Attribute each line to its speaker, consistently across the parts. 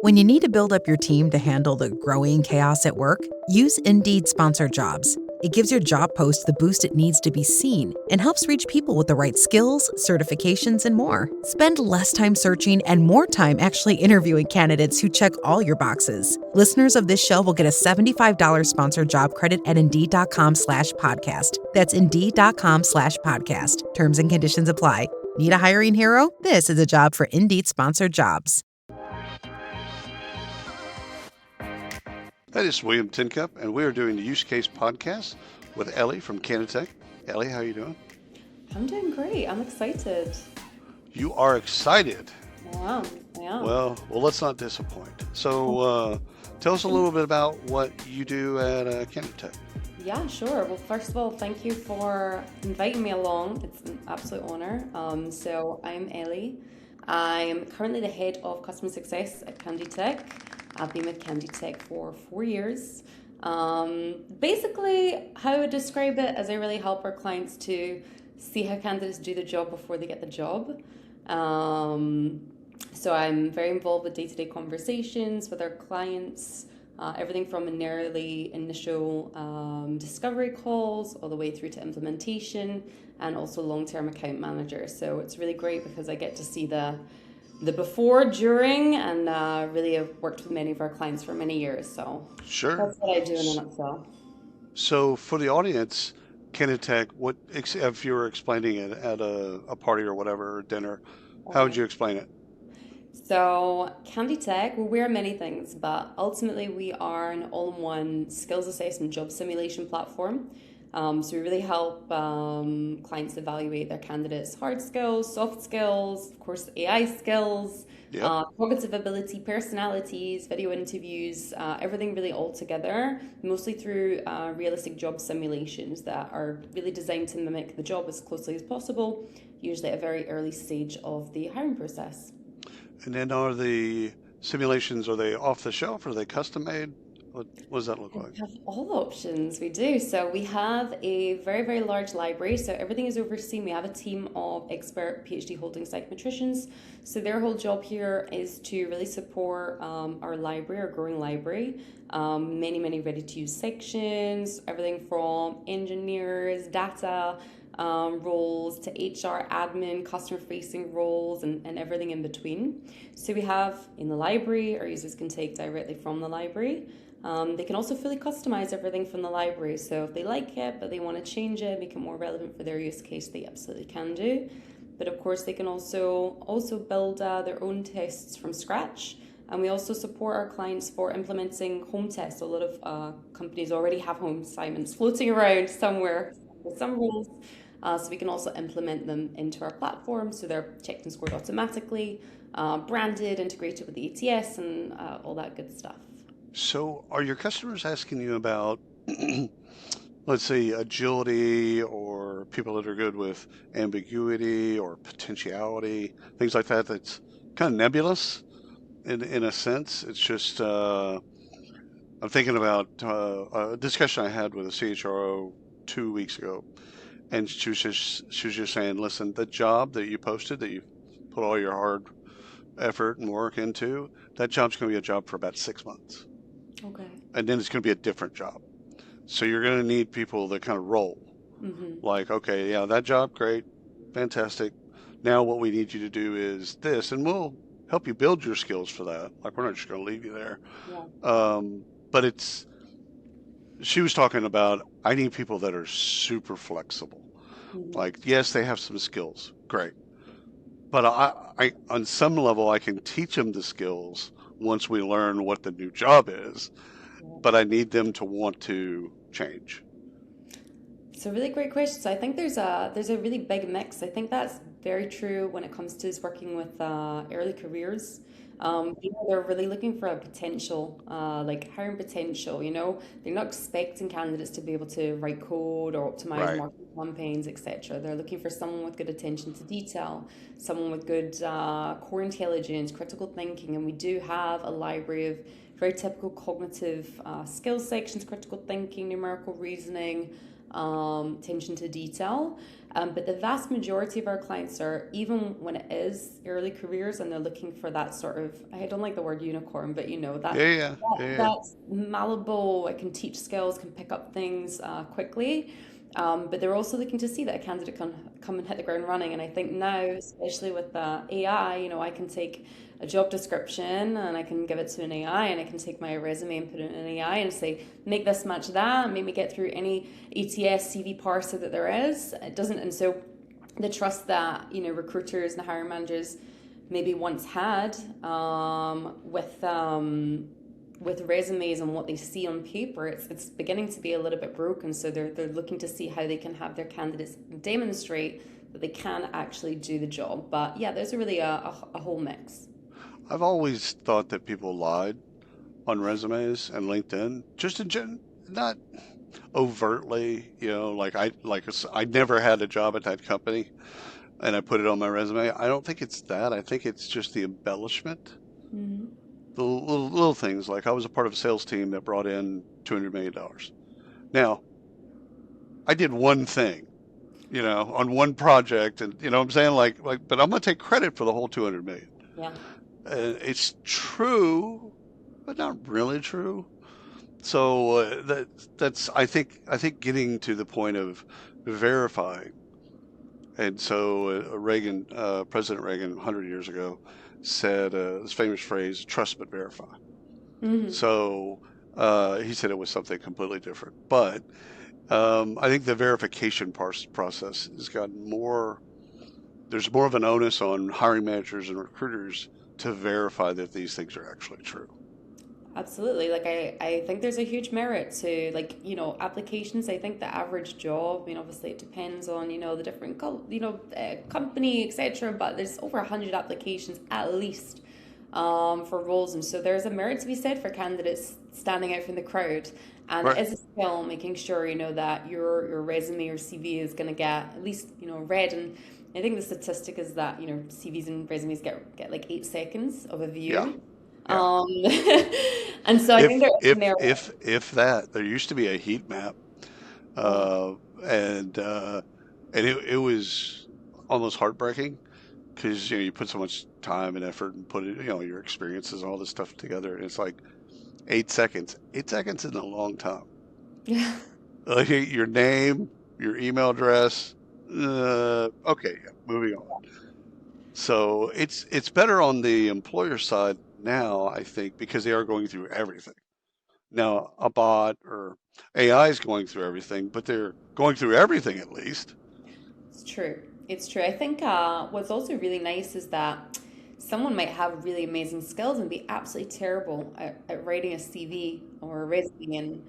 Speaker 1: When you need to build up your team to handle the growing chaos at work, use Indeed Sponsored Jobs. It gives your job post the boost it needs to be seen and helps reach people with the right skills, certifications, and more. Spend less time searching and more time actually interviewing candidates who check all your boxes. Listeners of this show will get a $75 sponsored job credit at Indeed.com/podcast. That's Indeed.com/podcast. Terms and conditions apply. Need a hiring hero? This is a job for Indeed Sponsored Jobs.
Speaker 2: That is William Tincup, and we are doing the Use Case podcast with Ellie from Canatech. Ellie, how are you doing?
Speaker 3: I'm doing great. I'm excited.
Speaker 2: You are excited.
Speaker 3: I am.
Speaker 2: Well, let's not disappoint. So tell us a little bit about what you do at Canatech.
Speaker 3: Yeah, sure. Well, first of all, thank you for inviting me along. It's an absolute honor. So I'm Ellie. I'm currently the head of customer success at Canatech. I've been with Canatech for 4 years. Basically, how I would describe it is I really help our clients to see how candidates do the job before they get the job. So I'm very involved with day-to-day conversations with our clients, everything from an early initial discovery calls all the way through to implementation, and also long-term account manager. So it's really great because I get to see the before, during, and really have worked with many of our clients for many years. So
Speaker 2: Sure.
Speaker 3: that's what I do in a nutshell.
Speaker 2: So for the audience, Canatech, if you were explaining it at a party or whatever, or dinner, how would you explain it?
Speaker 3: So Canatech, well, we're many things, but ultimately we are an all-in-one skills assessment job simulation platform. So we really help clients evaluate their candidates' hard skills, soft skills, of course, AI skills, cognitive ability, personalities, video interviews, everything really all together, mostly through realistic job simulations that are really designed to mimic the job as closely as possible, usually at a very early stage of the hiring process.
Speaker 2: And then are the simulations, are they off the shelf? Are they custom made? What does that look like?
Speaker 3: We have all options, we do. So we have a very, very large library. So everything is overseen. We have a team of expert PhD holding psychometricians. So their whole job here is to really support our library, our growing library. Many, many ready to use sections, everything from engineers, data, roles to HR, admin, customer facing roles, and everything in between. So we have in the library, our users can take directly from the library. They can also fully customize everything from the library. So if they like it, but they want to change it, make it more relevant for their use case, they absolutely can do. But of course, they can also build their own tests from scratch. And we also support our clients for implementing home tests. So a lot of companies already have home assignments floating around somewhere with some rules. So we can also implement them into our platform. So they're checked and scored automatically, branded, integrated with the ATS, and all that good stuff.
Speaker 2: So are your customers asking you about, let's say, agility, or people that are good with ambiguity or potentiality, things like that, that's kind of nebulous in a sense? It's just, I'm thinking about a discussion I had with a CHRO 2 weeks ago, and she was just saying, listen, the job that you posted, that you put all your hard effort and work into, that job's going to be a job for about 6 months.
Speaker 3: Okay.
Speaker 2: And then it's going to be a different job. So you're going to need people that kind of roll. Mm-hmm. Like, okay, yeah, that job, great, fantastic. Now what we need you to do is this, and we'll help you build your skills for that. Like, we're not just going to leave you there. Yeah. But she was talking about, I need people that are super flexible. Mm-hmm. Like, yes, they have some skills, great. But I on some level, I can teach them the skills once we learn what the new job is, but I need them to want to change.
Speaker 3: It's a really great question. So I think there's a really big mix. I think that's very true when it comes to working with early careers. They're really looking for a potential, like hiring potential, they're not expecting candidates to be able to write code or optimize marketing campaigns, etc. They're looking for someone with good attention to detail, someone with good core intelligence, critical thinking, and we do have a library of very typical cognitive skills sections: critical thinking, numerical reasoning, attention to detail. But the vast majority of our clients are, even when it is early careers and they're looking for that sort of, I don't like the word unicorn, but
Speaker 2: Yeah, yeah, yeah, yeah.
Speaker 3: that's malleable, I can teach skills, can pick up things quickly. But they're also looking to see that a candidate can come and hit the ground running. And I think now, especially with AI, I can take a job description and I can give it to an AI, and I can take my resume and put it in an AI and say, make this match that, and make me get through any ATS CV parser that there is. It doesn't, and so the trust that recruiters and hiring managers maybe once had with resumes and what they see on paper, it's beginning to be a little bit broken. So they're looking to see how they can have their candidates demonstrate that they can actually do the job. But yeah, there's really a whole mix.
Speaker 2: I've always thought that people lied on resumes and LinkedIn, just not overtly, I never had a job at that company and I put it on my resume. I don't think it's that. I think it's just the embellishment.
Speaker 3: Mm-hmm.
Speaker 2: The little things, like I was a part of a sales team that brought in $200 million. Now, I did one thing, on one project, and you know what I'm saying, but I'm gonna take credit for the whole 200 million.
Speaker 3: Yeah.
Speaker 2: It's true, but not really true. So that's I think getting to the point of verifying. And so President Reagan, 100 years ago, said this famous phrase, "Trust but verify."
Speaker 3: Mm-hmm.
Speaker 2: So he said it was something completely different. But I think the verification process has gotten more. There's more of an onus on hiring managers and recruiters to verify that these things are actually true.
Speaker 3: Absolutely. Like I think there's a huge merit to applications. I think the average job, obviously it depends on, the different, company, etc. But there's over 100 applications at least for roles. And so there's a merit to be said for candidates standing out from the crowd. And it
Speaker 2: Right.
Speaker 3: is a skill making sure, that your resume or CV is going to get at least, read. And I think the statistic is that, CVs and resumes get like 8 seconds of a
Speaker 2: Yeah.
Speaker 3: view.
Speaker 2: Yeah.
Speaker 3: Um, and so I think
Speaker 2: If
Speaker 3: there is
Speaker 2: if
Speaker 3: merit.
Speaker 2: if that, there used to be a heat map,
Speaker 3: Oh,
Speaker 2: uh, and it was almost heartbreaking because you put so much time and effort and put it, your experiences and all this stuff together, and it's like 8 seconds. 8 seconds isn't a long time.
Speaker 3: yeah.
Speaker 2: Like your name, your email address. Okay, yeah, moving on. So it's better on the employer side now, I think, because they are going through everything. Now, a bot or AI is going through everything, but they're going through everything at least.
Speaker 3: It's true. It's true. I think what's also really nice is that someone might have really amazing skills and be absolutely terrible at writing a CV or a resume. And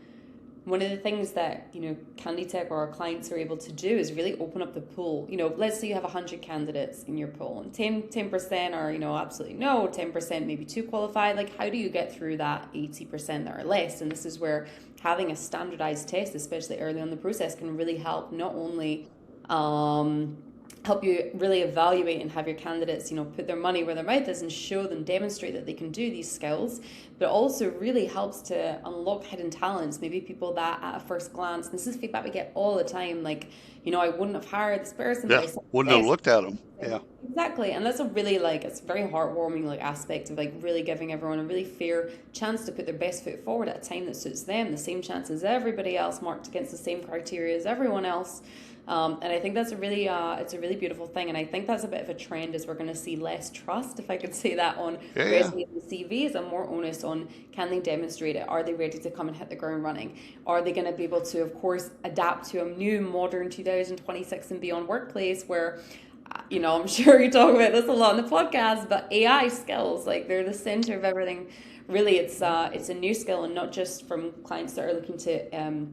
Speaker 3: one of the things that, Canditech or our clients are able to do is really open up the pool. Let's say you have 100 candidates in your pool and 10% are, absolutely no, 10% maybe too qualified. Like, how do you get through that 80% that are less? And this is where having a standardized test, especially early on in the process, can really help not only um, help you really evaluate and have your candidates, put their money where their mouth is and show them, demonstrate that they can do these skills, but also really helps to unlock hidden talents. Maybe people that at a first glance, this is feedback we get all the time, like, I wouldn't have hired this person, but
Speaker 2: Yeah,
Speaker 3: I said
Speaker 2: wouldn't have
Speaker 3: yes.
Speaker 2: looked at them. Yeah,
Speaker 3: Exactly, and that's a really it's a very heartwarming aspect of really giving everyone a really fair chance to put their best foot forward at a time that suits them, the same chance as everybody else, marked against the same criteria as everyone else. And I think that's it's a really beautiful thing, and I think that's a bit of a trend as we're going to see less trust, if I could say that, on
Speaker 2: yeah, yeah.
Speaker 3: resumes and CVs, and more onus on can they demonstrate it? Are they ready to come and hit the ground running? Are they going to be able to, of course, adapt to a new modern 2026 and beyond workplace where I'm sure you talk about this a lot on the podcast, but AI skills, like they're the center of everything. Really, it's a new skill, and not just from clients that are looking to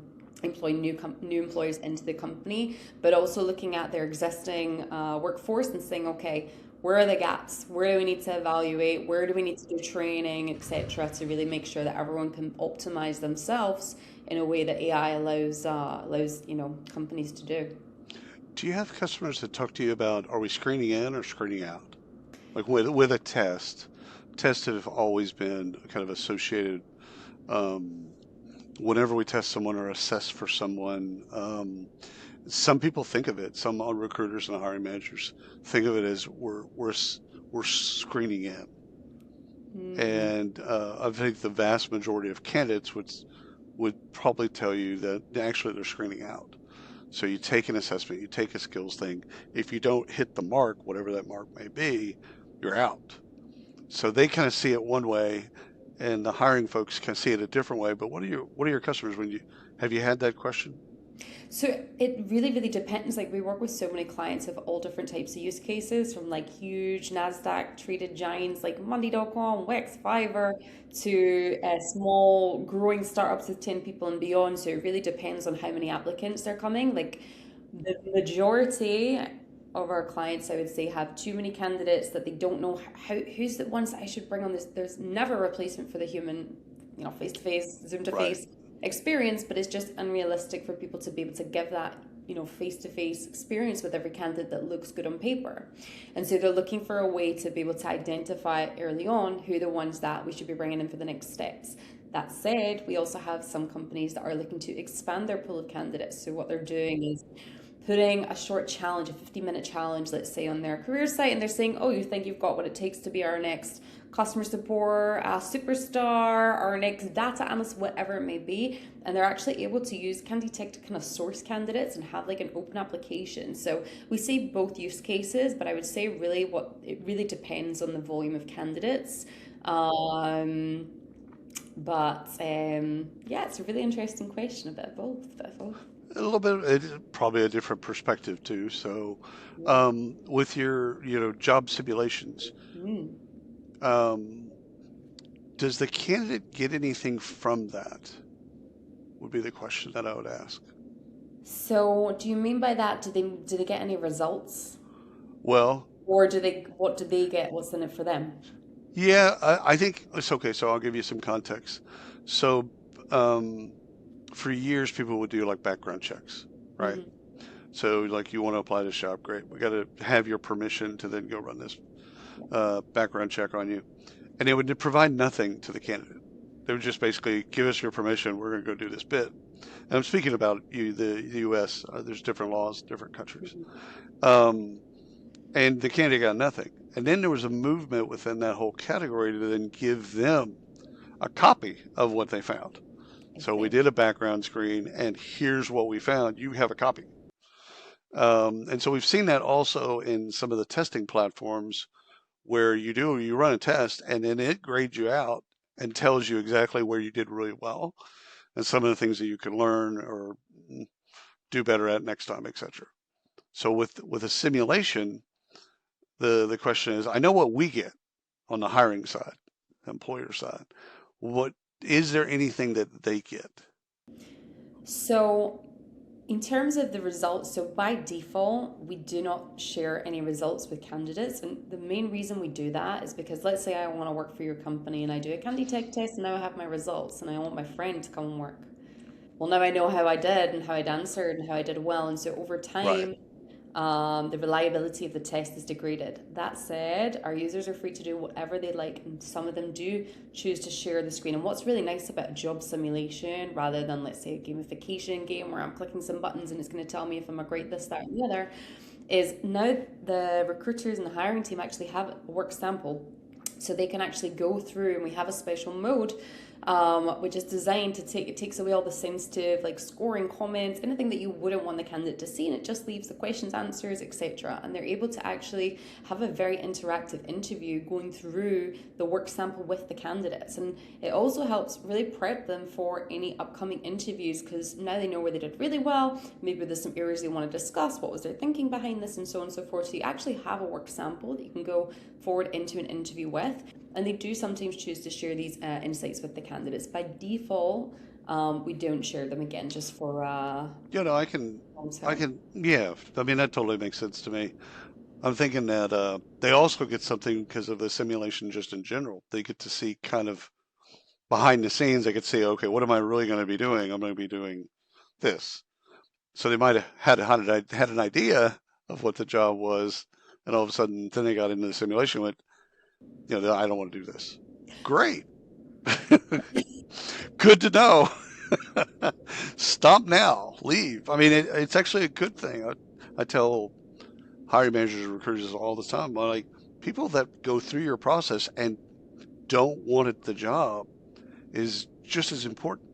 Speaker 3: employ new employees into the company, but also looking at their existing workforce and saying, okay, where are the gaps? Where do we need to evaluate? Where do we need to do training, etc., to really make sure that everyone can optimize themselves in a way that AI allows companies to do.
Speaker 2: Do you have customers that talk to you about, are we screening in or screening out? Like with a test. Tests have always been kind of associated, um, whenever we test someone or assess for someone, some people think of it, some recruiters and hiring managers think of it as we're screening in. And I think the vast majority of candidates would probably tell you that actually they're screening out. So you take an assessment, you take a skills thing. If you don't hit the mark, whatever that mark may be, you're out. So they kind of see it one way, and the hiring folks can see it a different way. But what are your customers have you had that question?
Speaker 3: So it really, really depends. Like we work with so many clients of all different types of use cases, from like huge NASDAQ traded giants like Monday.com, Wix, Fiverr, to small growing startups with 10 people and beyond. So it really depends on how many applicants are coming. Like the majority of our clients, I would say, have too many candidates that they don't know who's the ones that I should bring on this. There's never a replacement for the human, face to face, Zoom to face experience, but it's just unrealistic for people to be able to give that face-to-face experience with every candidate that looks good on paper. And so they're looking for a way to be able to identify early on who the ones that we should be bringing in for the next steps. That said, we also have some companies that are looking to expand their pool of candidates. So what they're doing is putting a short challenge, a 50-minute challenge, let's say, on their career site, and they're saying, oh, you think you've got what it takes to be our next customer support superstar, our next data analyst, whatever it may be. And they're actually able to use Candy Tech to kind of source candidates and have like an open application. So we see both use cases, but I would say it really depends on the volume of candidates. Yeah, it's a really interesting question. A bit of both.
Speaker 2: A little bit, it's probably a different perspective too. So, with your, job simulations, does the candidate get anything from that? Would be the question that I would ask.
Speaker 3: So, do you mean by that? Do they get any results?
Speaker 2: Well,
Speaker 3: or what do they get? What's in it for them?
Speaker 2: Yeah, I think it's okay. So I'll give you some context. So, for years, people would do like background checks, right? So, like, you want to apply to shop, great. We got to have your permission to then go run this background check on you. And it would provide nothing to the candidate. They would just basically give us your permission. We're going to go do this bit. And I'm speaking about the U.S. There's different laws, different countries. And the candidate got nothing. And then there was a movement within that whole category to then give them a copy of what they found. So we did a background screen, and here's what we found. You have a copy. And so we've seen that also in some of the testing platforms where you run a test, and then it grades you out and tells you exactly where you did really well and some of the things that you can learn or do better at next time, etc. So with a simulation, the question is, I know what we get on the hiring side, the employer side. What is there anything that they get?
Speaker 3: So in terms of the results, so by default, we do not share any results with candidates. And the main reason we do that is because, let's say I want to work for your company and I do a Candy Tech test and now I have my results and I want my friend to come and work. Well, now I know how I did and how I'd answered and how I did well. And so over time, the reliability of the test is degraded. That said, our users are free to do whatever they like, and some of them do choose to share the screen. And what's really nice about a job simulation, rather than, let's say, a gamification game where I'm clicking some buttons and it's going to tell me if I'm a great this, that, and the other, is now the recruiters and the hiring team actually have a work sample. So they can actually go through, and we have a special mode which is designed to it takes away all the sensitive, like scoring comments, anything that you wouldn't want the candidate to see, and it just leaves the questions, answers, etc. And they're able to actually have a very interactive interview going through the work sample with the candidates. And it also helps really prep them for any upcoming interviews, because now they know where they did really well, maybe there's some areas they want to discuss, what was their thinking behind this, and so on and so forth. So you actually have a work sample that you can go forward into an interview with. And they do sometimes choose to share these insights with the candidates. By default, we don't share them, again, just for
Speaker 2: I can, yeah. I mean, that totally makes sense to me. I'm thinking that they also get something because of the simulation just in general. They get to see kind of behind the scenes. They could see, okay, what am I really going to be doing? I'm going to be doing this. So they might have had an idea of what the job was, and all of a sudden, then they got into the simulation and went, I don't want to do this. Great. Good to know. Stop now, leave. I mean, it's actually a good thing. I tell hiring managers and recruiters all the time, like, people that go through your process and don't want it, the job is just as important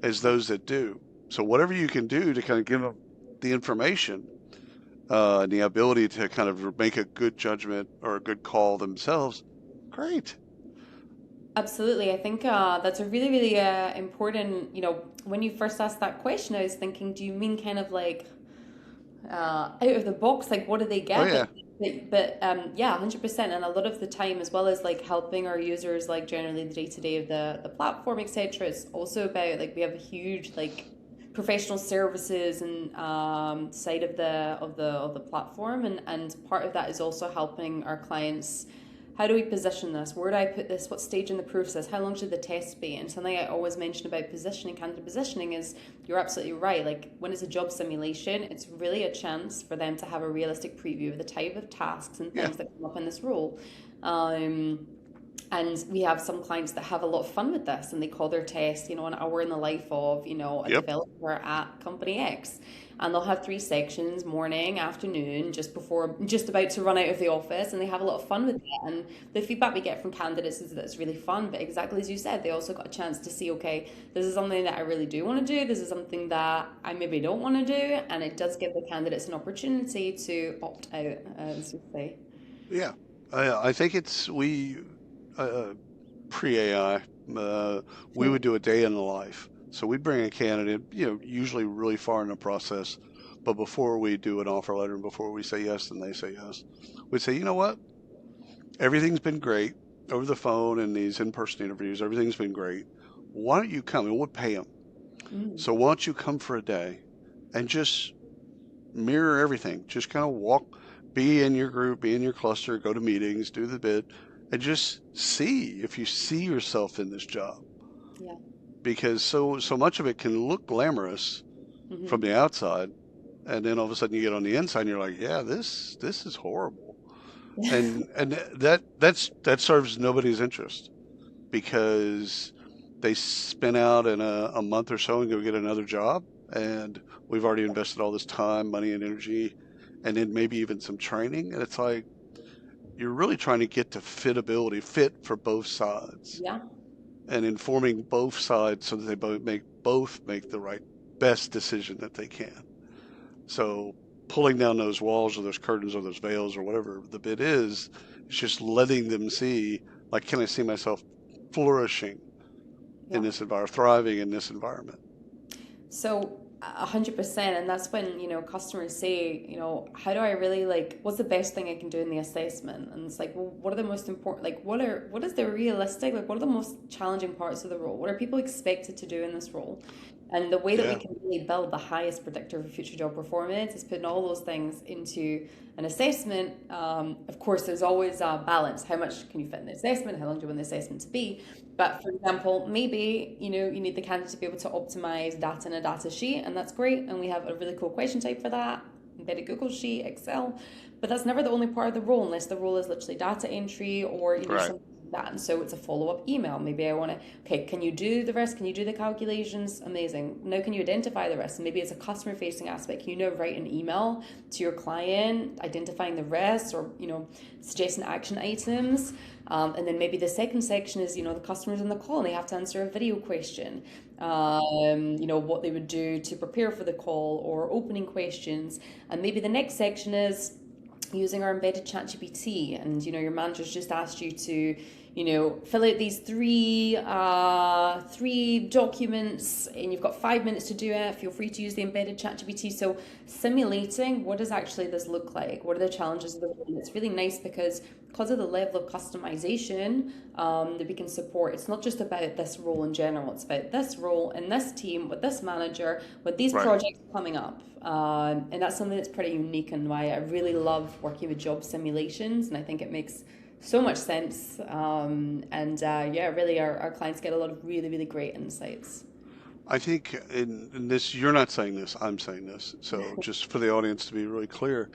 Speaker 2: as those that do. So whatever you can do to kind of give them the information and the ability to kind of make a good judgment or a good call themselves, great.
Speaker 3: Absolutely. I think that's a really, really important, when you first asked that question, I was thinking, do you mean kind of like out of the box, like what do they
Speaker 2: Oh
Speaker 3: get?
Speaker 2: yeah,
Speaker 3: Yeah, 100%. And a lot of the time, as well as like helping our users, like generally the day to day of the platform, etc. It's also about like we have a huge like professional services and side of the platform, and part of that is also helping our clients. How do we position this? Where do I put this? What stage in the process? How long should the test be? And something I always mention about positioning, candidate positioning, is you're absolutely right. Like when it's a job simulation, it's really a chance for them to have a realistic preview of the type of tasks and
Speaker 2: yeah,
Speaker 3: things that come up in this role. And we have some clients that have a lot of fun with this, and they call their test, an hour in the life of, a
Speaker 2: yep,
Speaker 3: developer at company X. And they'll have 3 sections, morning, afternoon, just about to run out of the office, and they have a lot of fun with it. And the feedback we get from candidates is that it's really fun, but exactly as you said, they also got a chance to see, okay, this is something that I really do want to do, this is something that I maybe don't want to do, and it does give the candidates an opportunity to opt out, as you say.
Speaker 2: yeah. I think uh, pre-AI, we would do a day in the life. So we bring a candidate, usually really far in the process, but before we do an offer letter and before we say yes and they say yes, we'd say, you know what? Everything's been great over the phone and these in-person interviews. Everything's been great. Why don't you come? And we'll pay them.
Speaker 3: Mm,
Speaker 2: So why don't you come for a day and just mirror everything? Just kind of walk, be in your group, be in your cluster, go to meetings, do the bit, and just see if you see yourself in this job.
Speaker 3: yeah.
Speaker 2: Because so much of it can look glamorous from the
Speaker 3: Hmm.
Speaker 2: outside, and then all of a sudden you get on the inside and you're like, yeah, this is horrible. And that serves nobody's interest, because they spin out in a month or so and go get another job, and we've already invested all this time, money, and energy, and then maybe even some training, and it's like you're really trying to get to fit for both sides
Speaker 3: Yeah.
Speaker 2: and informing both sides so that they both make the right best decision that they can. So pulling down those walls or those curtains or those veils or whatever the bit is, it's just letting them see, like, can I see myself flourishing in
Speaker 3: Yeah.
Speaker 2: this environment, thriving in this environment?
Speaker 3: So 100%, and that's when customers say, how do I really like? What's the best thing I can do in the assessment? And it's like, well, what are the most important? Like, what is the realistic? Like, what are the most challenging parts of the role? What are people expected to do in this role? And the way that we
Speaker 2: Yeah,
Speaker 3: can really build the highest predictor of future job performance is putting all those things into an assessment. Of course, there's always a balance. How much can you fit in the assessment? How long do you want the assessment to be? But for example, maybe you need the candidate to be able to optimize data in a data sheet, and that's great. And we have a really cool question type for that, embedded Google Sheet, Excel. But that's never the only part of the role, unless the role is literally data entry or
Speaker 2: right.
Speaker 3: something like that. And so it's a follow up email. Maybe I want to, okay, can you do the rest? Can you do the calculations? Amazing. Now, can you identify the rest? And maybe it's a customer facing aspect. Can you now write an email to your client, identifying the rest, or suggesting action items? And then maybe the second section is, the customer's on the call and they have to answer a video question. What they would do to prepare for the call, or opening questions. And maybe the next section is using our embedded ChatGPT, and your manager's just asked you to fill out these three documents, and you've got 5 minutes to do it. Feel free to use the embedded ChatGPT. So simulating, what does actually this look like? What are the challenges of the role? It's really nice because of the level of customization that we can support. It's not just about this role in general. It's about this role in this team with this manager with these
Speaker 2: Right.
Speaker 3: projects coming up. And that's something that's pretty unique, and why I really love working with job simulations. And I think it makes so much sense. Yeah, really, our clients get a lot of really, really great insights.
Speaker 2: I think in this, you're not saying this, I'm saying this. So just for the audience to be really clear,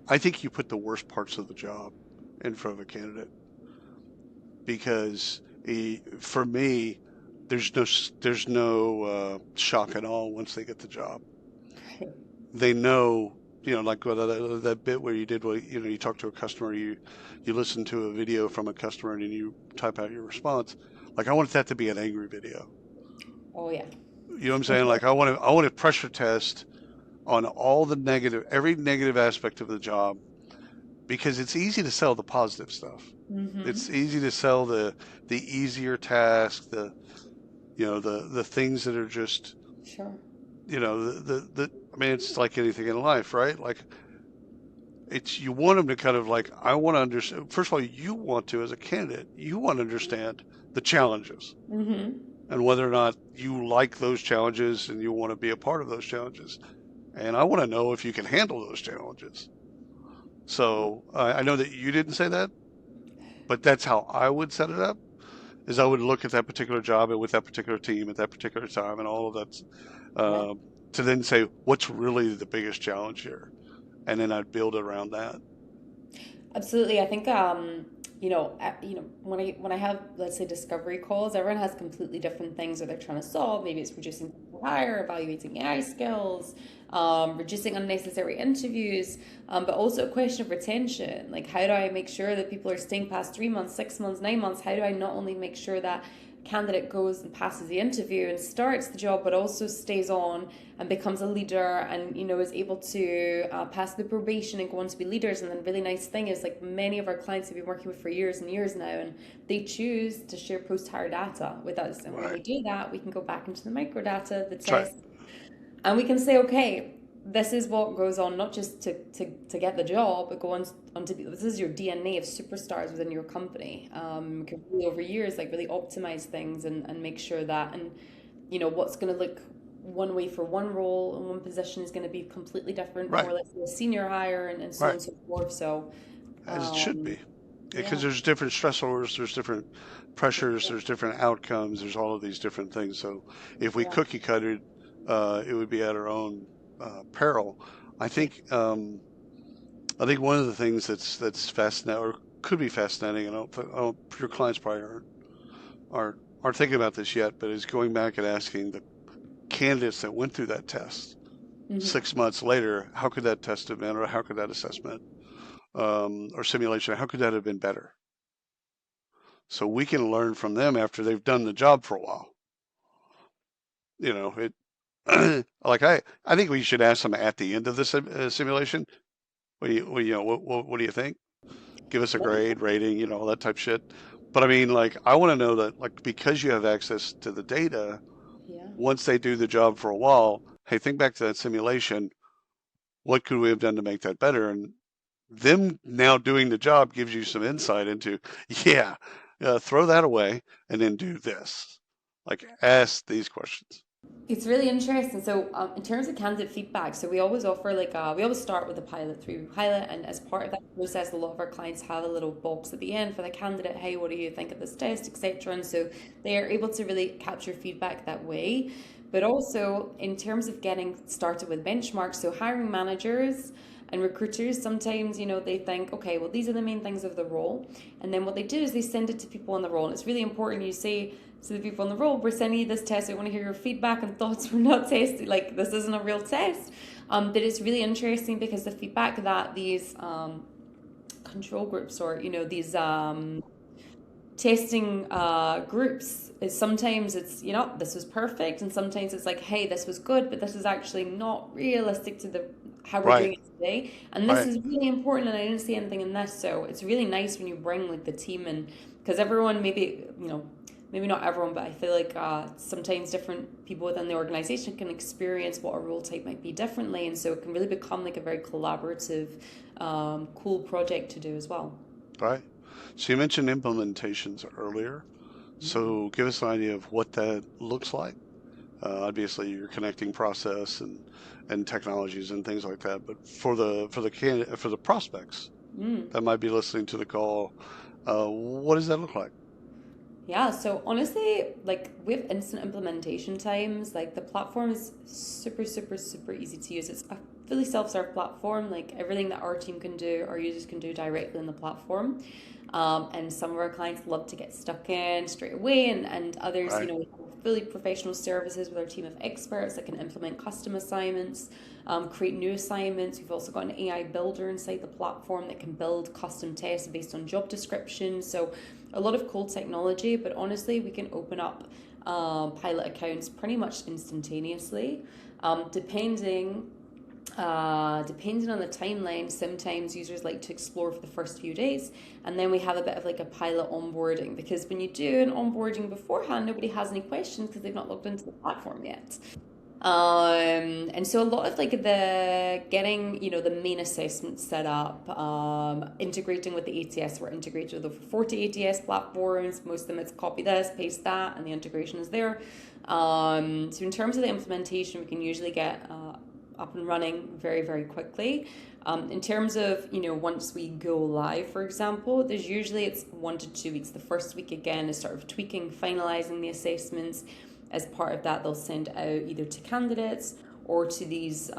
Speaker 2: I think you put the worst parts of the job in front of a candidate, because for me, there's no shock at all once they get the job. They know, like that bit where you did what you talk to a customer, you listen to a video from a customer, and then you type out your response. Like I want that to be an angry video.
Speaker 3: Oh yeah.
Speaker 2: You know what I'm saying? Like I want to pressure test on every negative aspect of the job, because it's easy to sell the positive stuff. It's easy to sell the easier task, the things that are just,
Speaker 3: Sure.
Speaker 2: I mean, it's like anything in life, right? Like you want them to kind of like, I want to understand. First of all, you want to, as a candidate, you want to understand the challenges and whether or not you like those challenges and you want to be a part of those challenges. And I want to know if you can handle those challenges. So I know that you didn't say that, but that's how I would set it up. Is I would look at that particular job and with that particular team at that particular time and all of that, to then say what's really the biggest challenge here, and then I'd build around that.
Speaker 3: Absolutely. I think when I have, let's say, discovery calls, everyone has completely different things that they're trying to solve. Maybe it's reducing hire, evaluating AI skills, reducing unnecessary interviews, but also a question of retention. Like, how do I make sure that people are staying past 3 months, 6 months, 9 months? How do I not only make sure that candidate goes and passes the interview and starts the job, but also stays on and becomes a leader and is able to pass the probation and go on to be leaders? And then really nice thing is, like, many of our clients have been working with for years and years now, and they choose to share post-hire data with us. And when we do that, we can go back into the microdata, the test, and we can say, okay, this is what goes on, not just to get the job, but go on to be, this is your DNA of superstars within your company. We can really, over years, like, really optimize things and make sure that, and what's going to look one way for one role and one position is going to be completely different, more like a senior hire and so on and so forth. So
Speaker 2: as it should be, because there's different stressors, there's different pressures, there's different outcomes, there's all of these different things. So if we cookie cutted, it would be at our own peril. I think one of the things that's fascinating, or could be fascinating, and your clients probably aren't thinking about this yet, but is going back and asking the candidates that went through that test 6 months later, how could that test have been, or how could that assessment or simulation, how could that have been better? So we can learn from them after they've done the job for a while. Like I think we should ask them at the end of the simulation. What do you think? Give us a grade, rating, all that type of shit. But I mean, like, I want to know that, like, because you have access to the data, once they do the job for a while, hey, think back to that simulation. What could we have done to make that better? And them now doing the job gives you some insight into, throw that away and then do this. Like, ask these questions.
Speaker 3: It's really interesting. So in terms of candidate feedback, so we always offer, like, we always start with a pilot through pilot, and as part of that process, a lot of our clients have a little box at the end for the candidate, hey, what do you think of this test, etc. And so they are able to really capture feedback that way. But also in terms of getting started with benchmarks, so hiring managers and recruiters, sometimes, they think, okay, well, these are the main things of the role. And then what they do is they send it to people on the role. And it's really important you say to the people on the role, we're sending you this test. I want to hear your feedback and thoughts. We're not testing, like, this isn't a real test. But it's really interesting because the feedback that these control groups, or, these testing groups, is sometimes it's, this was perfect. And sometimes it's like, hey, this was good, but this is actually not realistic to how we're doing it today. And this is really important, and I didn't see anything in this. So it's really nice when you bring, like, the team in, because everyone, maybe not everyone, but I feel like sometimes different people within the organization can experience what a role type might be differently. And so it can really become like a very collaborative, cool project to do as well.
Speaker 2: Right. So you mentioned implementations earlier. So give us an idea of what that looks like. Obviously, you're connecting process and technologies and things like that. But for the prospects that might be listening to the call, what does that look like?
Speaker 3: Yeah, so honestly, like, we have instant implementation times. Like, the platform is super, super, super easy to use. It's a fully self-serve platform. Like, everything that our team can do, our users can do directly in the platform. And some of our clients love to get stuck in straight away, and others, we have fully professional services with our team of experts that can implement custom assignments, create new assignments. We've also got an AI builder inside the platform that can build custom tests based on job descriptions. So a lot of cool technology, but honestly, we can open up pilot accounts pretty much instantaneously. Depending on the timeline, sometimes users like to explore for the first few days, and then we have a bit of like a pilot onboarding, because when you do an onboarding beforehand, nobody has any questions because they've not logged into the platform yet. And so a lot of like the getting, the main assessment set up, integrating with the ATS. We're integrated with over 40 ATS platforms. Most of them it's copy this, paste that, and the integration is there. So in terms of the implementation, we can usually get up and running very, very quickly. In terms of, once we go live, for example, there's usually it's 1 to 2 weeks. The first week, again, is sort of tweaking, finalizing the assessments. As part of that, they'll send out either to candidates or to these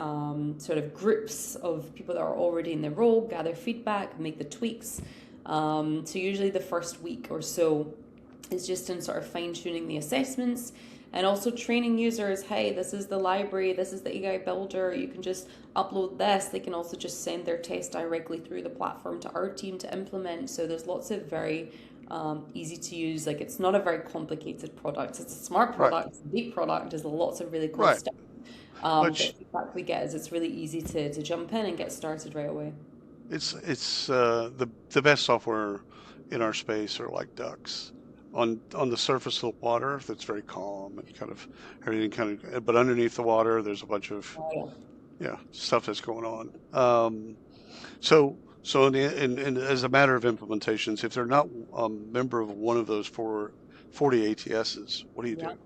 Speaker 3: sort of groups of people that are already in the role, gather feedback, make the tweaks. So usually the first week or so is just in sort of fine-tuning the assessments, and also training users, hey, this is the library, this is the AI builder, you can just upload this. They can also just send their test directly through the platform to our team to implement. So there's lots of very easy to use, like it's not a very complicated product. It's a smart product, It's a big product, there's lots of really cool stuff. The feedback we get is it's really easy to jump in and get started right away.
Speaker 2: It's the best software in our space are like ducks. On the surface of the water, that's very calm and kind of everything but underneath the water, there's a bunch of stuff that's going on. So as a matter of implementations, if they're not a member of one of those 40 ATSs, what do you do?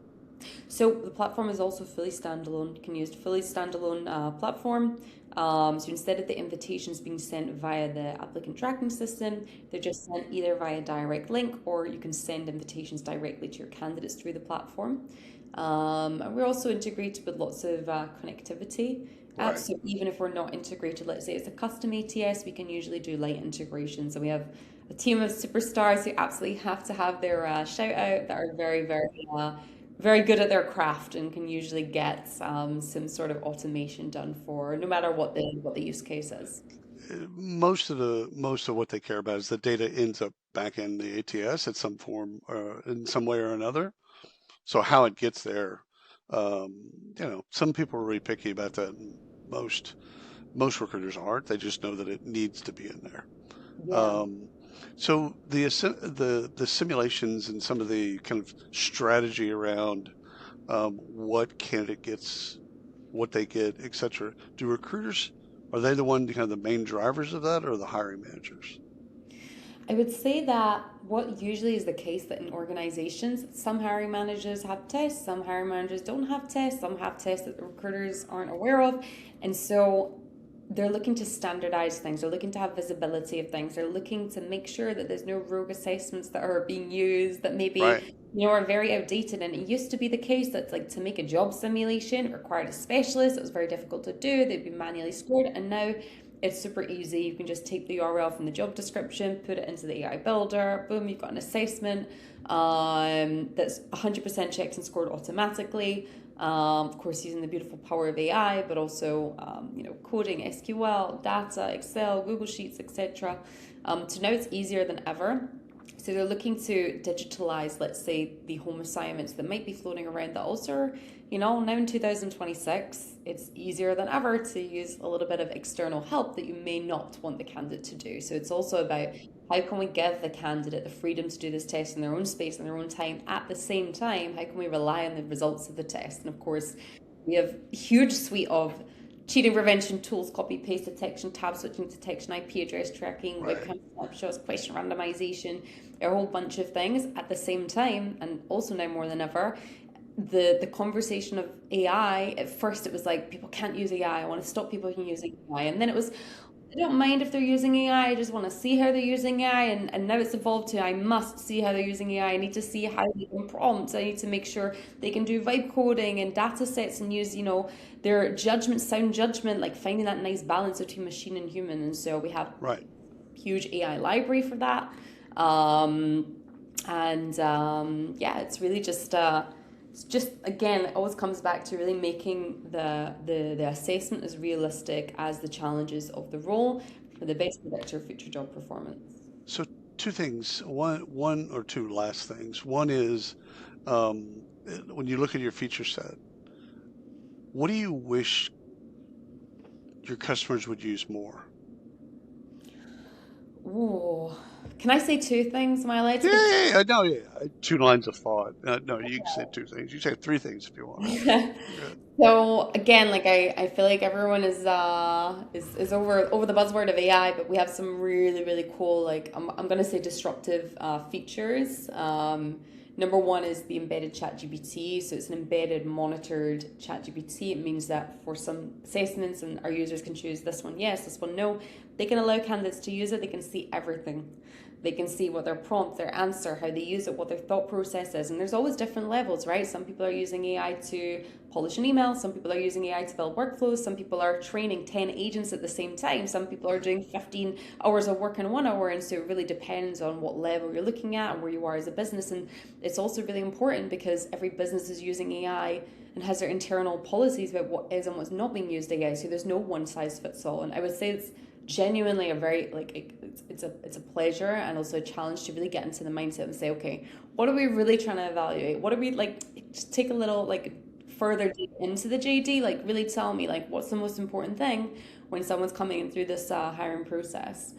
Speaker 3: So the platform is also fully standalone. You can use a fully standalone platform. So instead of the invitations being sent via the applicant tracking system, they're just sent either via direct link, or you can send invitations directly to your candidates through the platform. And we're also integrated with lots of connectivity apps. So even if we're not integrated, let's say it's a custom ATS, we can usually do light integrations. And we have a team of superstars who absolutely have to have their shout out, that are very, very good at their craft and can usually get some sort of automation done for no matter what the use case is.
Speaker 2: Most of what they care about is the data ends up back in the ATS at some form, in some way or another. So how it gets there, some people are really picky about that. Most recruiters aren't. They just know that it needs to be in there.
Speaker 3: Yeah.
Speaker 2: So the simulations and some of the kind of strategy around what candidate gets, what they get, etc. Do recruiters, are they the one kind of the main drivers of that, or the hiring managers?
Speaker 3: I would say that what usually is the case, that in organizations, some hiring managers have tests, some hiring managers don't have tests, some have tests that the recruiters aren't aware of. And so they're looking to standardize things. They're looking to have visibility of things. They're looking to make sure that there's no rogue assessments that are being used that maybe are very outdated. And it used to be the case that like to make a job simulation required a specialist. It was very difficult to do. They'd be manually scored. And now it's super easy. You can just take the URL from the job description, put it into the AI builder. Boom, you've got an assessment that's 100% checked and scored automatically. Of course, using the beautiful power of AI, but also, coding, SQL, data, Excel, Google Sheets, etc. So now it's easier than ever. So they're looking to digitalize, let's say, the home assignments that might be floating around that also, now in 2026, it's easier than ever to use a little bit of external help that you may not want the candidate to do. So it's also about how can we give the candidate the freedom to do this test in their own space, in their own time. At the same time, how can we rely on the results of the test? And of course, we have a huge suite of cheating prevention tools, copy paste detection, tab switching detection, IP address tracking, webcam snapshots, question randomization, a whole bunch of things at the same time. And also now more than ever, the conversation of AI, at first it was like, people can't use AI, I want to stop people from using AI. And then it was, I don't mind if they're using AI, I just want to see how they're using AI. And now it's evolved to, I must see how they're using AI. I need to see how they can prompt. I need to make sure they can do vibe coding and data sets and use, their judgment, sound judgment, like finding that nice balance between machine and human. And so we have huge AI library for that. It's really just it's just, again, it always comes back to really making the assessment as realistic as the challenges of the role for the best predictor of future job performance.
Speaker 2: So two things, one or two last things. One is when you look at your feature set, what do you wish your customers would use more?
Speaker 3: Ooh. Can I say two things? Am I allowed to?
Speaker 2: Yeah. No, yeah. 2 lines of thought. No, you can say 2 things. You say 3 things if you want. Good.
Speaker 3: So again, like I feel like everyone is over the buzzword of AI, but we have some really, really cool, like I'm gonna say disruptive features. Number one is the embedded ChatGPT. So it's an embedded monitored ChatGPT. It means that for some assessments, and our users can choose this one yes, this one no, they can allow candidates to use it. They can see everything. They can see what their prompt, their answer, how they use it, what their thought process is. And there's always different levels, right? Some people are using AI to polish an email. Some people are using AI to build workflows. Some people are training 10 agents at the same time. Some people are doing 15 hours of work in 1 hour. And so it really depends on what level you're looking at and where you are as a business. And it's also really important because every business is using AI and has their internal policies about what is and what's not being used AI. So there's no one size fits all. And I would say it's genuinely a very, like, it's a pleasure and also a challenge to really get into the mindset and say, okay, what are we really trying to evaluate? What are we, like, just take a little, like, further deep into the JD, like, really tell me, like, what's the most important thing when someone's coming in through this hiring process.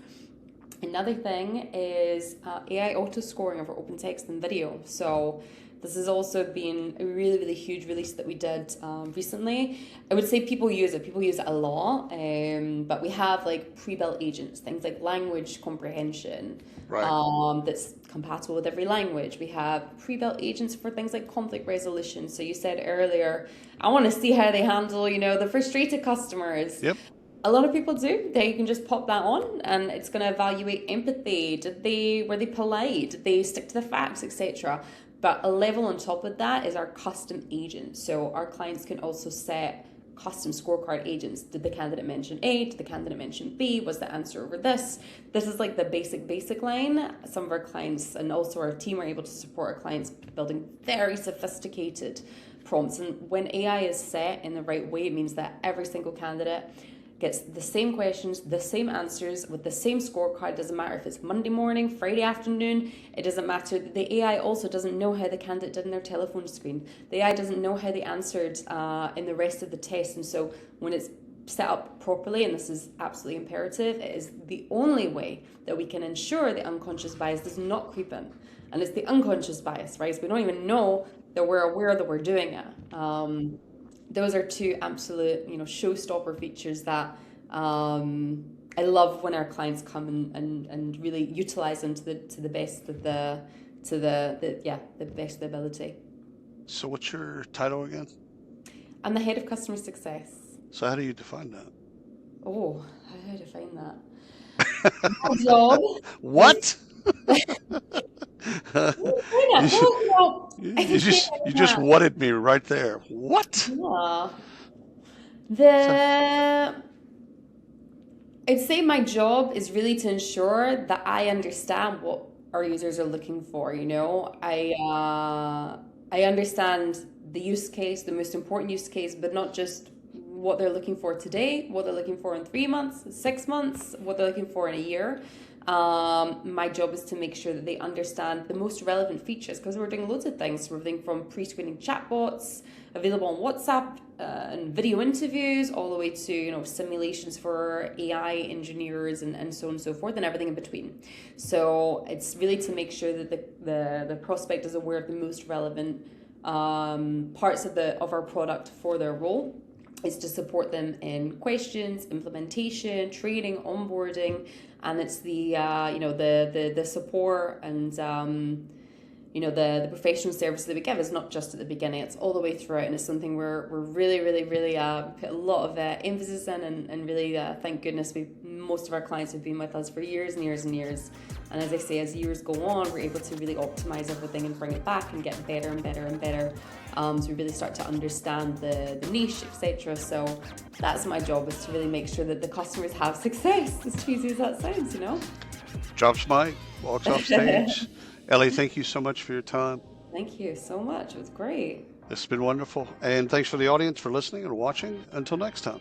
Speaker 3: Another thing is AI auto scoring over open text and video. So this has also been a really, really huge release that we did recently. I would say people use it a lot, but we have like pre-built agents, things like language comprehension,
Speaker 2: Right.
Speaker 3: that's compatible with every language. We have pre-built agents for things like conflict resolution. So you said earlier, I want to see how they handle, the frustrated customers.
Speaker 2: Yep.
Speaker 3: A lot of people do. They can just pop that on and it's going to evaluate empathy. Were they polite? Did they stick to the facts, etc.? But a level on top of that is our custom agent. So our clients can also set custom scorecard agents. Did the candidate mention A? Did the candidate mention B? Was the answer over this? This is like the basic line. Some of our clients and also our team are able to support our clients building very sophisticated prompts. And when AI is set in the right way, it means that every single candidate gets the same questions, the same answers with the same scorecard. It doesn't matter if it's Monday morning, Friday afternoon. It doesn't matter. The AI also doesn't know how the candidate did in their telephone screen. The AI doesn't know how they answered in the rest of the test. And so when it's set up properly, and this is absolutely imperative, it is the only way that we can ensure the unconscious bias does not creep in. And it's the unconscious bias, right? So we don't even know that we're aware that we're doing it. Those are two absolute, showstopper features that I love when our clients come and really utilize them to the best of the best of the ability.
Speaker 2: So what's your title again?
Speaker 3: I'm the head of customer success.
Speaker 2: So how do you define that?
Speaker 3: Oh, how do I define that? My job.
Speaker 2: What?
Speaker 3: You
Speaker 2: just whatted me right there. What?
Speaker 3: Yeah. I'd say my job is really to ensure that I understand what our users are looking for. I understand the use case, the most important use case, but not just what they're looking for today, what they're looking for in 3 months, 6 months, what they're looking for in a year. My job is to make sure that they understand the most relevant features, because we're doing loads of things. We're doing from pre-screening chatbots available on WhatsApp and video interviews, all the way to simulations for AI engineers and so on and so forth, and everything in between. So it's really to make sure that the prospect is aware of the most relevant parts of our product for their role. Is to support them in questions, implementation, training, onboarding, and it's the support and the professional service that we give is not just at the beginning; it's all the way throughout, and it's something we're really put a lot of emphasis in, and really thank goodness most of our clients have been with us for years and years and years. And as I say, as years go on, we're able to really optimize everything and bring it back and get better and better and better. So we really start to understand the niche, etc. So that's my job, is to really make sure that the customers have success. As cheesy as that sounds,
Speaker 2: Drops mic, walks off stage. Ellie, thank you so much for your time.
Speaker 3: Thank you so much. It was great.
Speaker 2: This has been wonderful. And thanks for the audience for listening and watching. Until next time.